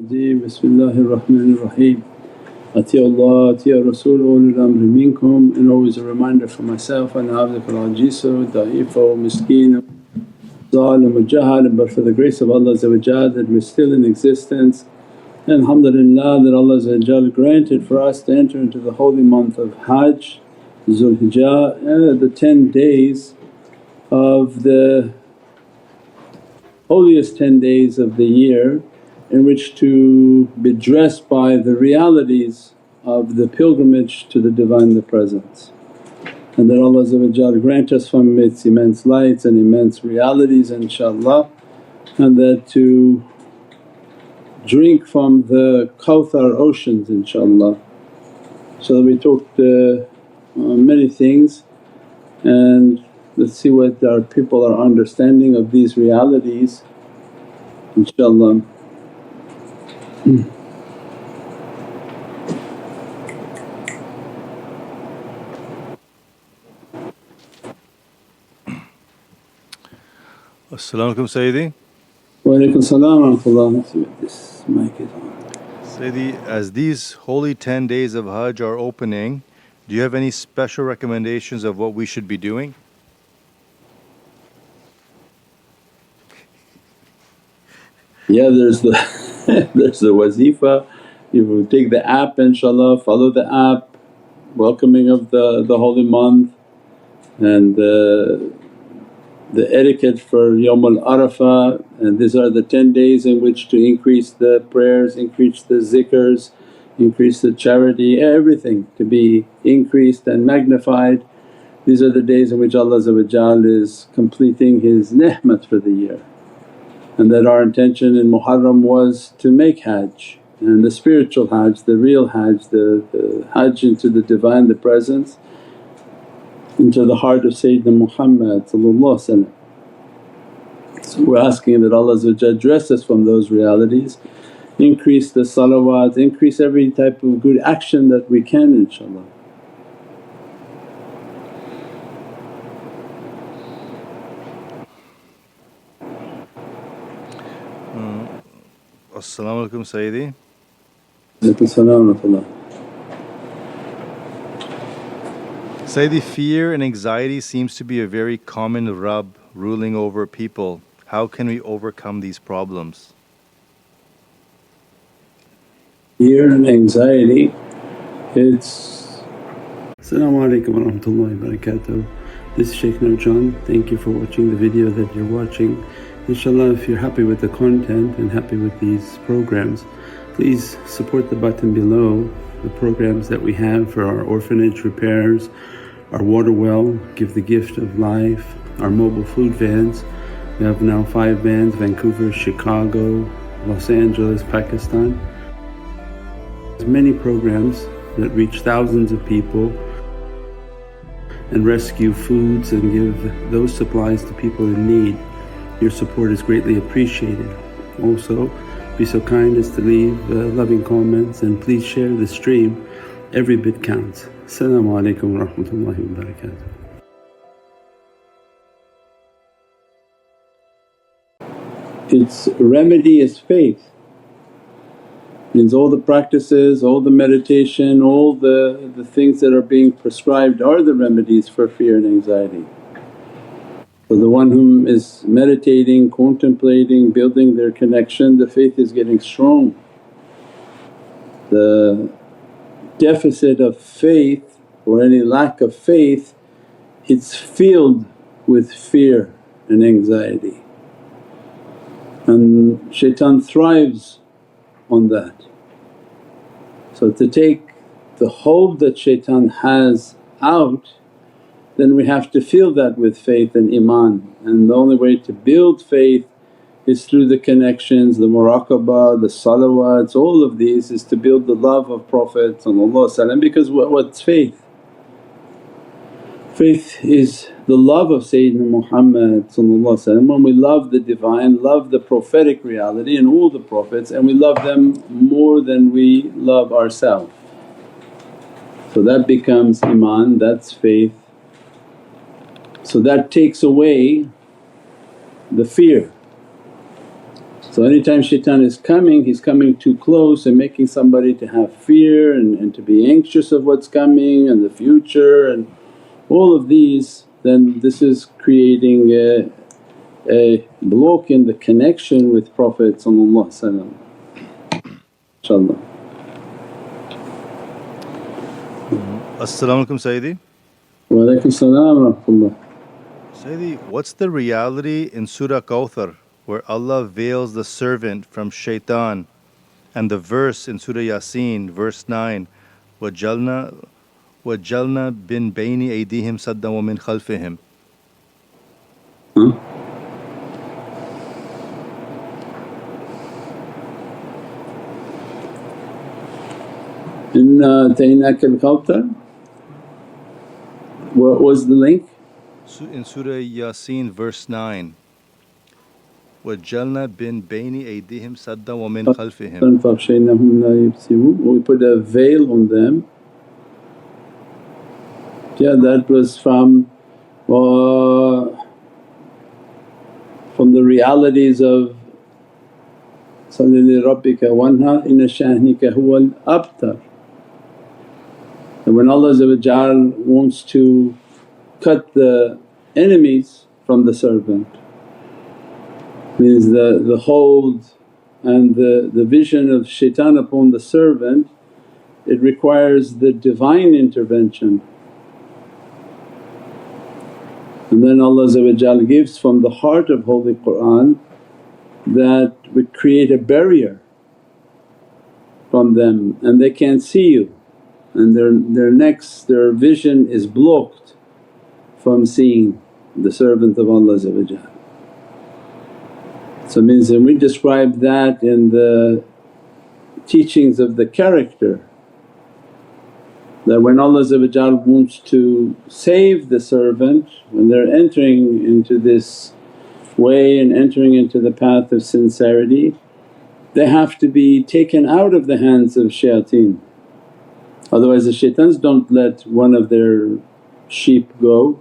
Bismillahir-Rahmanir-Rahim. Atiya Atiya Rasul ulul amri minkum, and always a reminder for myself, ana abdukal ajizu da'ifu miskeen zalim jahal, but for the grace of Allah that we're still in existence. And alhamdulillah that Allah granted for us to enter into the holy month of Hajj, Dhul Hajj, the 10 days of the holiest 10 days of the year, in which to be dressed by the realities of the pilgrimage to the Divine, the Presence. And that Allah grant us from its immense lights and immense realities inshaAllah, and that to drink from the Kawthar oceans inshaAllah. So we talked many things, and let's see what our people are understanding of these realities inshaAllah. As-salamu alaykum Sayyidi. Wa alaykum salam wa rahmatullah. Let's see what this mic is on. Sayyidi, as these holy 10 days of Hajj are opening, do you have any special recommendations of what we should be doing? Yeah, there's the there's the wazifa. You take the app inshaAllah, follow the app, welcoming of the holy month, and the etiquette for Yawmul Arafah. And these are the 10 days in which to increase the prayers, increase the zikrs, increase the charity, everything to be increased and magnified. These are the days in which Allah is completing His ni'mat for the year. And that our intention in Muharram was to make Hajj, and the spiritual Hajj, the real Hajj, the Hajj into the Divine, the Presence, into the heart of Sayyidina Muhammad. So we're asking that Allah dress us from those realities, increase the salawat, increase every type of good action that we can inshaAllah. As-salamu alaykum Sayyidi. Alaykum salam wa rahmatullah. Sayyidi, fear and anxiety seems to be a very common rub ruling over people. How can we overcome these problems? Fear and anxiety, it's… As-salamu alaykum wa rahmatullahi wa barakatuh. This is Shaykh Nurjan. Thank you for watching the video that you're watching. InshaAllah, if you're happy with the content and happy with these programs, please support the button below, the programs that we have for our orphanage repairs, our water well, Give the Gift of Life, our mobile food vans. We have now 5 vans: Vancouver, Chicago, Los Angeles, Pakistan. There's many programs that reach thousands of people and rescue foods and give those supplies to people in need. Your support is greatly appreciated. Also, be so kind as to leave loving comments, and please share the stream. Every bit counts. As-salamu alaykum wa rahmatullahi wa barakatuh. Its remedy is faith. Means all the practices, all the meditation, all the things that are being prescribed are the remedies for fear and anxiety. For the one whom is meditating, contemplating, building their connection, the faith is getting strong. The deficit of faith or any lack of faith, it's filled with fear and anxiety, and shaitan thrives on that. So to take the hold that shaitan has out, then we have to fill that with faith and iman, and the only way to build faith is through the connections, the muraqabah, the salawats, all of these is to build the love of Prophet. Because what's faith? Faith is the love of Sayyidina Muhammad. When we love the Divine, love the prophetic reality and all the Prophets, and we love them more than we love ourselves. So that becomes iman, that's faith. So that takes away the fear. So anytime shaitan is coming, he's coming too close and making somebody to have fear and to be anxious of what's coming and the future and all of these, then this is creating a block in the connection with Prophet inshaAllah. As-salamu alaykum Sayyidi. Wa alaykum salam wa rahmatullah. Sayyidi, what's the reality in Surah Kawthar where Allah veils the servant from shaitan, and the verse in Surah YaSeen verse 9, وَجَلْنَا بِن بَيْنِ أَيْدِيهِمْ صَدًّا وَمِنْ خَلْفِهِم. Inna ataynaka al-Kawthar, what was the link? In Surah YaSeen verse 9, وَجَلْنَا بِن بَيْنِ أَيْدِيهِمْ صَدًّا وَمِنْ خَلْفِهِم. فَأَغْشَيْنَاهُمْ لَا يُبْصِرُونَ. We put a veil on them. Yeah, that was from the realities of صَلِّ لِرَبِّكَ وَانْهَرْ إِنَّ شَانِئَكَ هُوَ الْأَبْتَرُ. And when Allah wants to cut the enemies from the servant, means the hold and the vision of shaitan upon the servant, it requires the divine intervention. And then Allah gives from the heart of Holy Qur'an that would create a barrier from them and they can't see you, and their necks, their vision is blocked from seeing the servant of Allah. So it means when we describe that in the teachings of the character, that when Allah wants to save the servant, when they're entering into this way and entering into the path of sincerity, they have to be taken out of the hands of shayateen. Otherwise the shaitans don't let one of their sheep go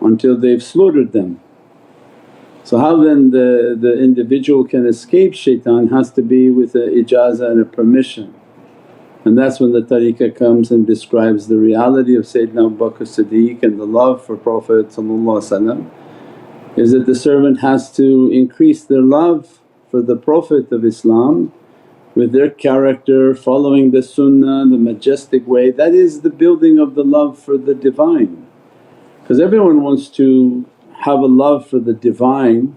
until they've slaughtered them. So how then the individual can escape shaitan has to be with a ijazah and a permission. And that's when the tariqah comes and describes the reality of Sayyidina Abu Bakr Siddiq and the love for Prophet, is that the servant has to increase their love for the Prophet of Islam with their character, following the sunnah, the majestic way. That is the building of the love for the Divine. Because everyone wants to have a love for the Divine,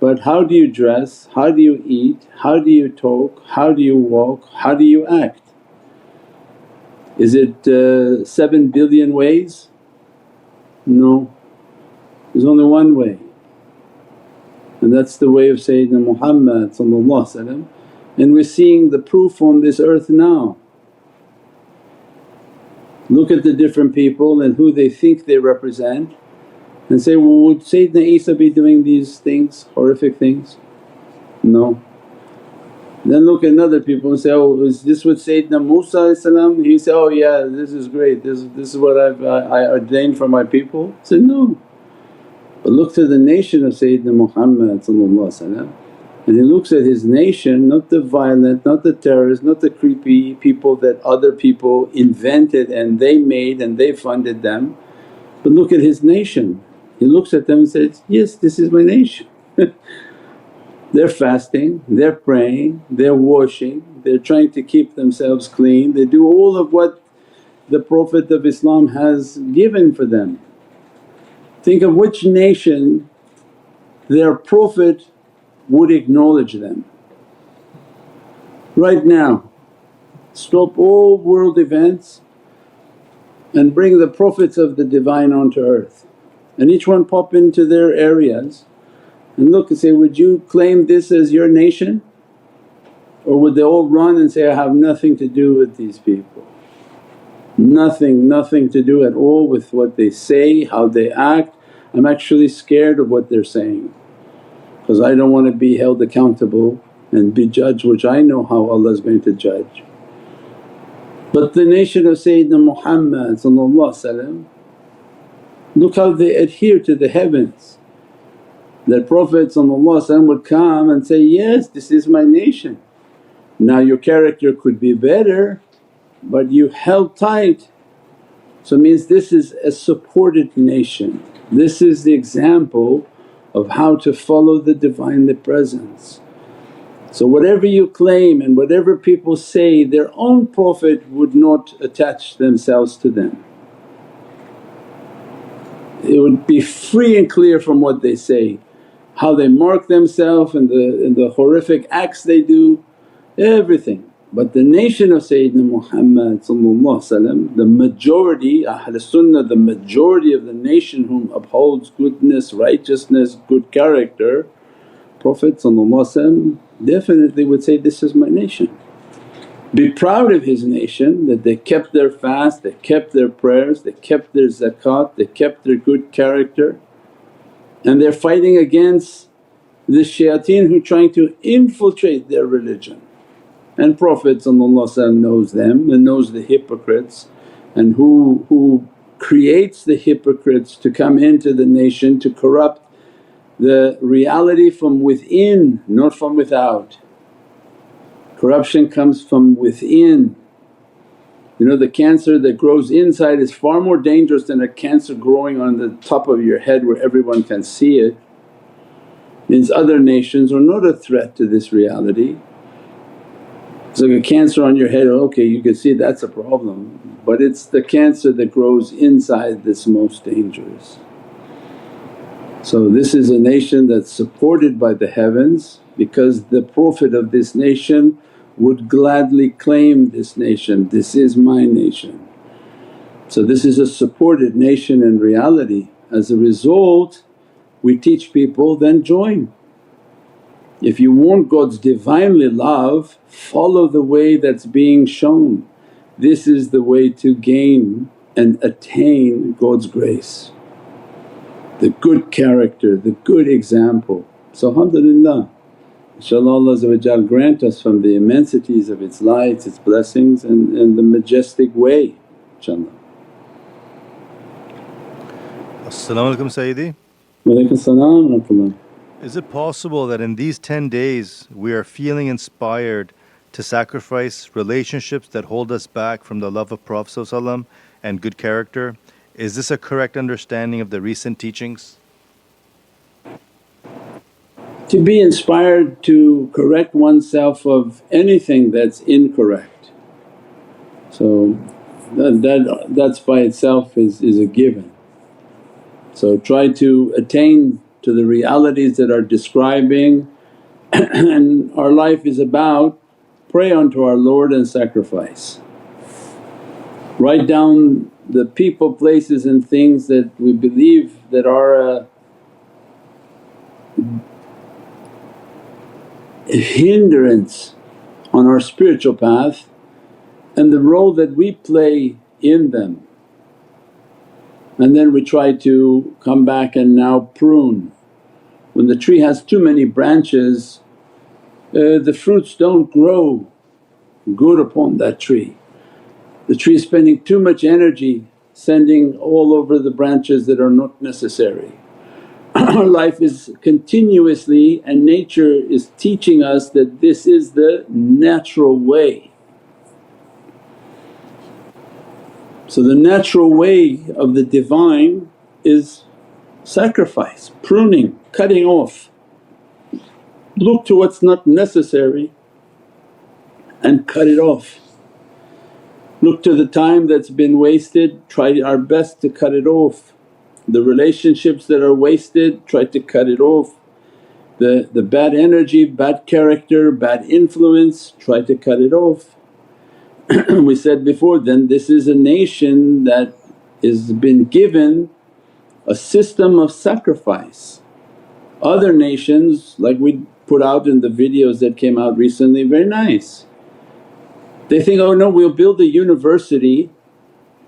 but how do you dress, how do you eat, how do you talk, how do you walk, how do you act? Is it 7 billion ways? No, there's only one way, and that's the way of Sayyidina Muhammad. And we're seeing the proof on this earth now. Look at the different people and who they think they represent and say, well, would Sayyidina Isa be doing these things, horrific things? No. Then look at other people and say, oh, is this what Sayyidina Musa he say, oh yeah, this is great, this is what I ordained for my people. I said, no. But look to the nation of Sayyidina Muhammad, and he looks at his nation, not the violent, not the terrorists, not the creepy people that other people invented and they made and they funded them, but look at his nation. He looks at them and says, yes, this is my nation. They're fasting, they're praying, they're washing, they're trying to keep themselves clean, they do all of what the Prophet of Islam has given for them. Think of which nation their Prophet would acknowledge them. Right now stop all world events and bring the Prophets of the Divine onto earth, and each one pop into their areas and look and say, would you claim this as your nation? Or would they all run and say, I have nothing to do with these people, nothing to do at all with what they say, how they act. I'm actually scared of what they're saying because I don't want to be held accountable and be judged, which I know how Allah is going to judge. But the nation of Sayyidina Muhammad, look how they adhere to the heavens. That Prophet would come and say, yes, this is my nation. Now your character could be better but you held tight. So it means this is a supported nation. This is the example of how to follow the Divinely Presence. So whatever you claim and whatever people say, their own Prophet would not attach themselves to them. It would be free and clear from what they say, how they mark themselves and the horrific acts they do, everything. But the nation of Sayyidina Muhammad the majority, Ahl Sunnah, the majority of the nation whom upholds goodness, righteousness, good character, Prophet definitely would say, this is my nation. Be proud of his nation that they kept their fast, they kept their prayers, they kept their zakat, they kept their good character, and they're fighting against the shayateen who trying to infiltrate their religion. And Prophet knows them and knows the hypocrites, and who creates the hypocrites to come into the nation to corrupt the reality from within, not from without. Corruption comes from within. You know, the cancer that grows inside is far more dangerous than a cancer growing on the top of your head where everyone can see it. Means other nations are not a threat to this reality. It's like a cancer on your head, okay, you can see that's a problem, but it's the cancer that grows inside that's most dangerous. So this is a nation that's supported by the heavens because the Prophet of this nation would gladly claim this nation, this is my nation. So this is a supported nation in reality. As a result, we teach people, then join. If you want God's Divinely love, follow the way that's being shown. This is the way to gain and attain God's grace. The good character, the good example. So alhamdulillah, inshaAllah Allah grant us from the immensities of its lights, its blessings and the majestic way inshaAllah. As-salamu alaykum Sayyidi. Wa alaykum as-salam wa rahmatullah. Is it possible that in these 10 days we are feeling inspired to sacrifice relationships that hold us back from the love of Prophet and good character? Is this a correct understanding of the recent teachings? To be inspired to correct oneself of anything that's incorrect. So that's by itself is a given. So try to attain to the realities that are describing and our life is about pray unto our Lord and sacrifice. Write down the people, places and things that we believe that are a hindrance on our spiritual path and the role that we play in them. And then we try to come back and now prune. When the tree has too many branches, the fruits don't grow good upon that tree. The tree is spending too much energy sending all over the branches that are not necessary. Our life is continuously and nature is teaching us that this is the natural way. So the natural way of the Divine is sacrifice, pruning, cutting off. Look to what's not necessary and cut it off. Look to the time that's been wasted, try our best to cut it off. The relationships that are wasted, try to cut it off. The bad energy, bad character, bad influence, try to cut it off. We said before, then this is a nation that is been given a system of sacrifice. Other nations like we put out in the videos that came out recently, very nice. They think, oh no, we'll build a university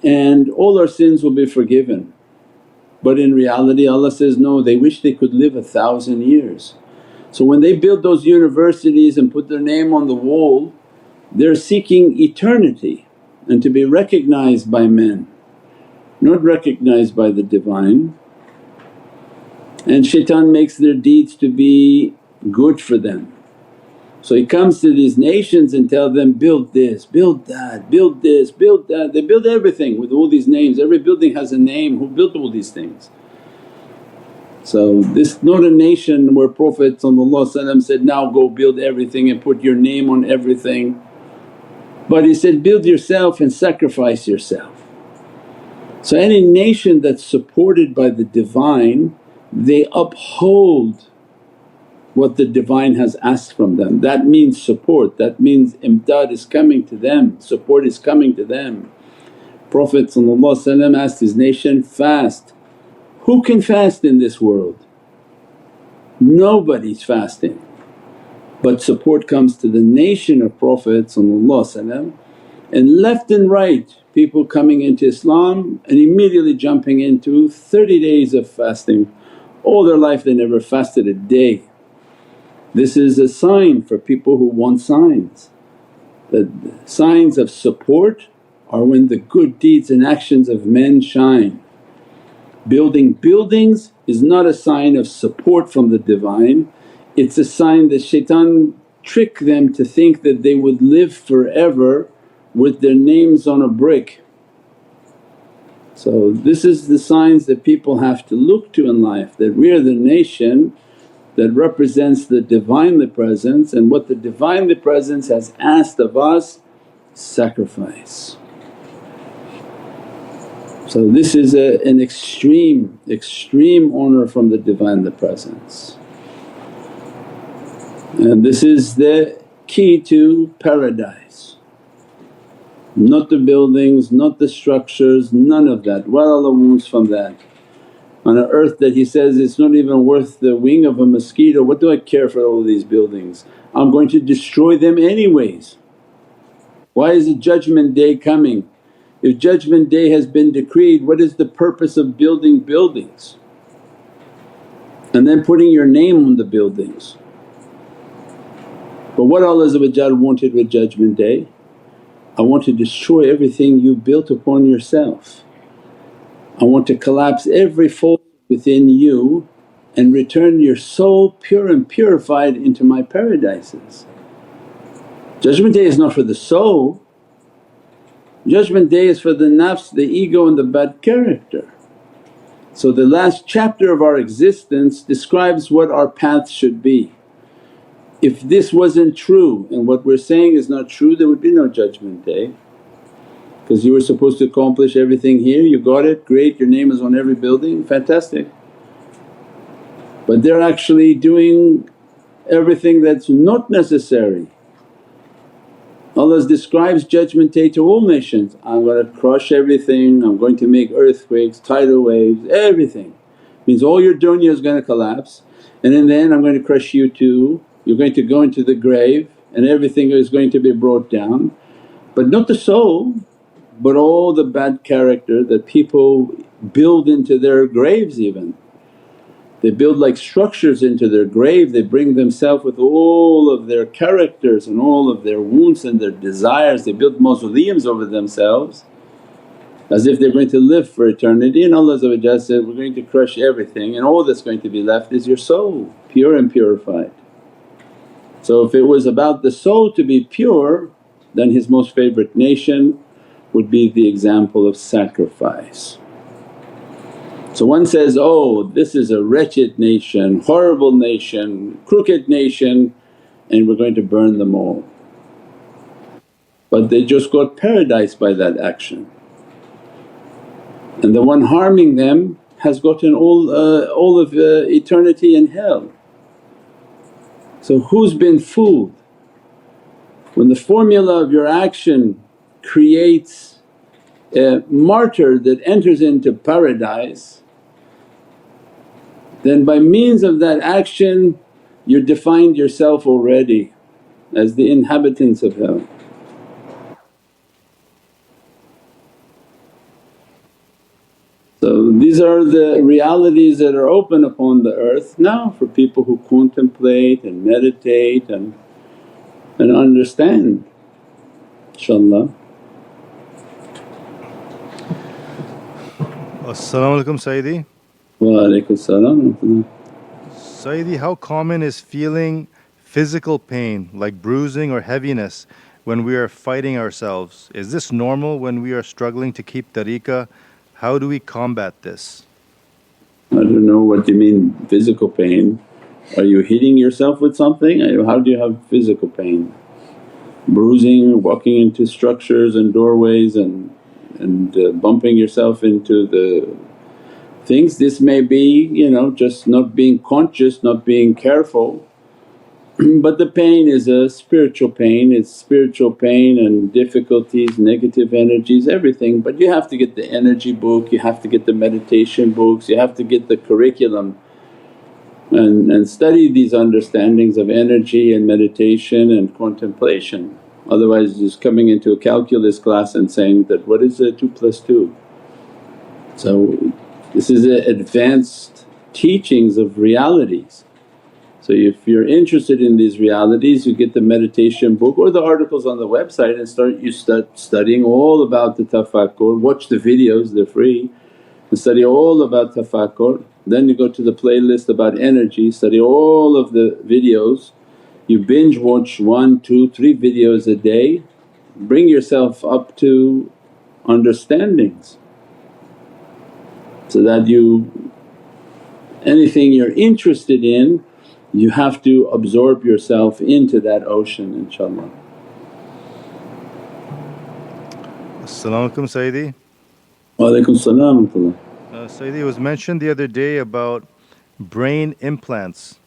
and all our sins will be forgiven. But in reality Allah says, no, they wish they could live 1,000 years. So when they build those universities and put their name on the wall, they're seeking eternity and to be recognized by men, not recognized by the Divine. and shaitan makes their deeds to be good for them. So he comes to these nations and tell them, build this, build that, build this, build that. They build everything with all these names, every building has a name. Who built all these things? So this not a nation where Prophet said, now go build everything and put your name on everything. But he said, build yourself and sacrifice yourself. So any nation that's supported by the Divine, they uphold what the Divine has asked from them. That means support, that means imdad is coming to them, support is coming to them. Prophet asked his nation, fast. Who can fast in this world? Nobody's fasting. But support comes to the nation of Prophet and left and right people coming into Islam and immediately jumping into 30 days of fasting. All their life they never fasted a day. This is a sign for people who want signs. The signs of support are when the good deeds and actions of men shine. Building buildings is not a sign of support from the Divine, it's a sign that shaitan tricked them to think that they would live forever with their names on a brick. So this is the signs that people have to look to in life, that we are the nation that represents the Divinely Presence, and what the Divinely Presence has asked of us, sacrifice. So this is an extreme honour from the Divinely Presence, and this is the key to paradise. Not the buildings, not the structures, none of that. What Allah wants from that. On an earth that He says, it's not even worth the wing of a mosquito, what do I care for all these buildings? I'm going to destroy them anyways. Why is the judgment day coming? If judgment day has been decreed, what is the purpose of building buildings and then putting your name on the buildings? But what Allah wanted with judgment day, I want to destroy everything you built upon yourself. I want to collapse every fault within you and return your soul pure and purified into my paradises. Judgment day is not for the soul, judgment day is for the nafs, the ego and the bad character. So the last chapter of our existence describes what our path should be. If this wasn't true and what we're saying is not true, there would be no judgment day. Because you were supposed to accomplish everything here, you got it, great, your name is on every building, fantastic. But they're actually doing everything that's not necessary. Allah describes judgment day to all nations, I'm going to crush everything, I'm going to make earthquakes, tidal waves, everything. Means all your dunya is going to collapse, and in the end I'm going to crush you too, you're going to go into the grave and everything is going to be brought down. But not the soul, but all the bad character that people build into their graves even. They build like structures into their grave, they bring themselves with all of their characters and all of their wounds and their desires, they build mausoleums over themselves as if they're going to live for eternity, and Allah said, we're going to crush everything and all that's going to be left is your soul, pure and purified. So if it was about the soul to be pure, then His most favourite nation would be the example of sacrifice. So one says, oh this is a wretched nation, horrible nation, crooked nation, and we're going to burn them all. But they just got paradise by that action, and the one harming them has gotten all of eternity in hell. So who's been fooled? When the formula of your action creates a martyr that enters into paradise, then by means of that action you defined yourself already as the inhabitants of hell. So these are the realities that are open upon the earth now for people who contemplate and meditate and understand, inshaAllah. As-salamu alaykum Sayyidi. Wa alaikum salam. Sayyidi, how common is feeling physical pain like bruising or heaviness when we are fighting ourselves? Is this normal when we are struggling to keep tariqah? How do we combat this? I don't know what you mean physical pain. Are you hitting yourself with something? How do you have physical pain? Bruising, walking into structures and doorways and bumping yourself into the things. This may be just not being conscious, not being careful. But the pain is a spiritual pain, it's spiritual pain and difficulties, negative energies, everything. But you have to get the energy book, you have to get the meditation books, you have to get the curriculum and study these understandings of energy and meditation and contemplation. Otherwise just coming into a calculus class and saying that, what is 2 plus 2? So this is advanced teachings of realities. So if you're interested in these realities, you get the meditation book or the articles on the website and start studying all about the tafakkur, watch the videos, they're free, and study all about tafakkur. Then you go to the playlist about energy, study all of the videos. You binge watch 1, 2, 3 videos a day, bring yourself up to understandings so that anything you're interested in, you have to absorb yourself into that ocean, inshaAllah. As-salamu alaykum Sayyidi. Wa alaikum salam wa rahmatullah. Sayyidi, it was mentioned the other day about brain implants.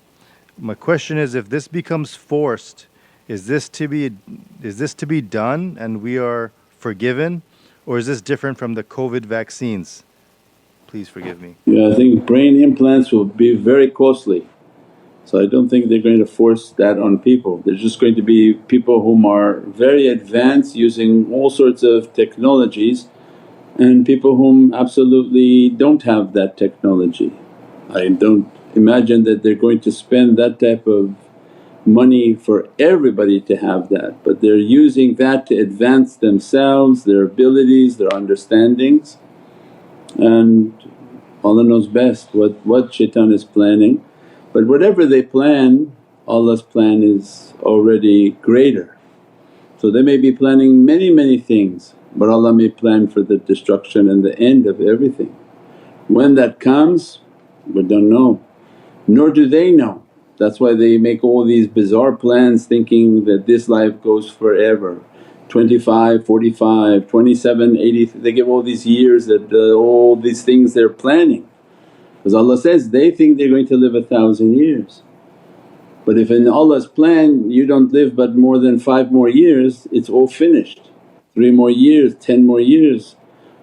My question is, if this becomes forced, is this to be done and we are forgiven, or is this different from the COVID vaccines? Please forgive me. Yeah, I think brain implants will be very costly. So I don't think they're going to force that on people. There's just going to be people whom are very advanced using all sorts of technologies and people whom absolutely don't have that technology. I don't imagine that they're going to spend that type of money for everybody to have that, but they're using that to advance themselves, their abilities, their understandings, and Allah knows best what shaitan is planning. But whatever they plan, Allah's plan is already greater. So they may be planning many things, but Allah may plan for the destruction and the end of everything. When that comes, we don't know, nor do they know. That's why they make all these bizarre plans thinking that this life goes forever. 25, 45, 27, 80, they give all these years that all these things they're planning. Because Allah says they think they're going to live 1,000 years. But if in Allah's plan you don't live but more than 5 more years, it's all finished. 3 more years, 10 more years.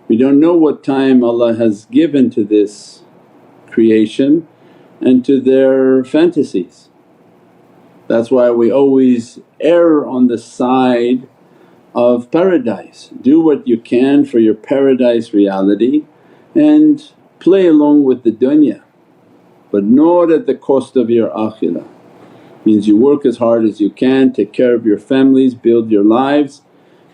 We don't know what time Allah has given to this creation and to their fantasies. That's why we always err on the side of paradise. Do what you can for your paradise reality and play along with the dunya, but not at the cost of your akhirah. Means you work as hard as you can, take care of your families, build your lives,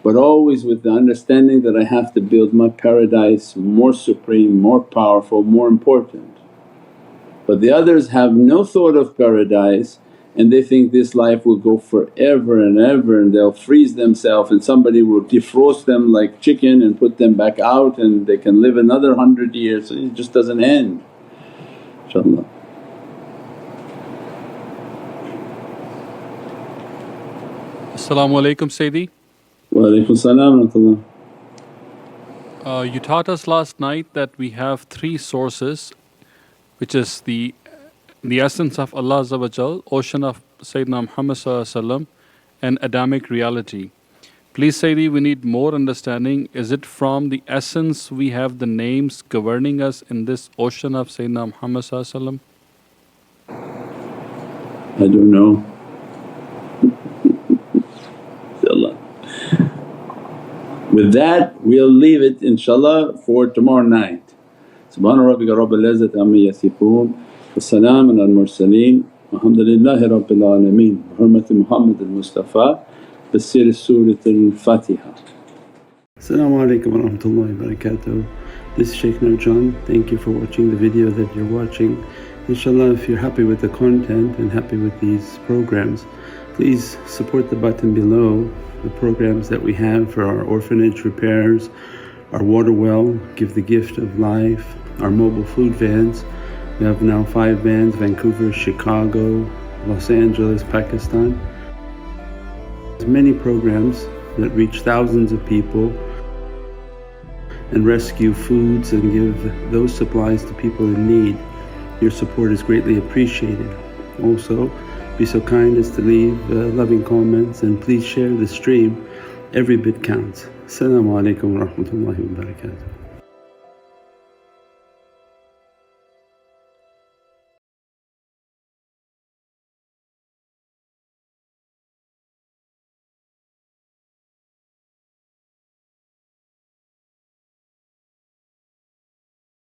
but always with the understanding that I have to build my paradise more supreme, more powerful, more important. But the others have no thought of paradise and they think this life will go forever and ever and they'll freeze themselves and somebody will defrost them like chicken and put them back out and they can live another 100 years, so it just doesn't end, inshaAllah. As-salamu alaykum Sayyidi. Wa alaikum salam wa rahmatullah. You taught us last night that we have 3 sources, which is the essence of Allah, ocean of Sayyidina Muhammad and Adamic reality. Please Sayyidi, we need more understanding. Is it from the essence we have the names governing us in this ocean of Sayyidina Muhammad? I don't know. InshaAllah. With that we'll leave it inshaAllah for tomorrow night. Subhana rabbika rabbil izzati amma yasifoon wa salaamun al mursaleen walhamdulillahi rabbil alameen bi hurmati Muhammad al-Mustafa bi sirri Surat al-Fatiha. As-salamu alaykum wa rahmatullahi wa barakatuh. This is Shaykh Nurjan. Thank you for watching the video that you're watching. Inshallah, if you're happy with the content and happy with these programs, please support the button below, the programs that we have for our orphanage repairs, our water well, Give the Gift of Life, our mobile food vans. We have now 5 vans: Vancouver, Chicago, Los Angeles, Pakistan. There's many programs that reach thousands of people and rescue foods and give those supplies to people in need. Your support is greatly appreciated. Also, be so kind as to leave loving comments, and please share the stream. Every bit counts. Assalamu alaikum wa rahmatullahi wa barakatuh.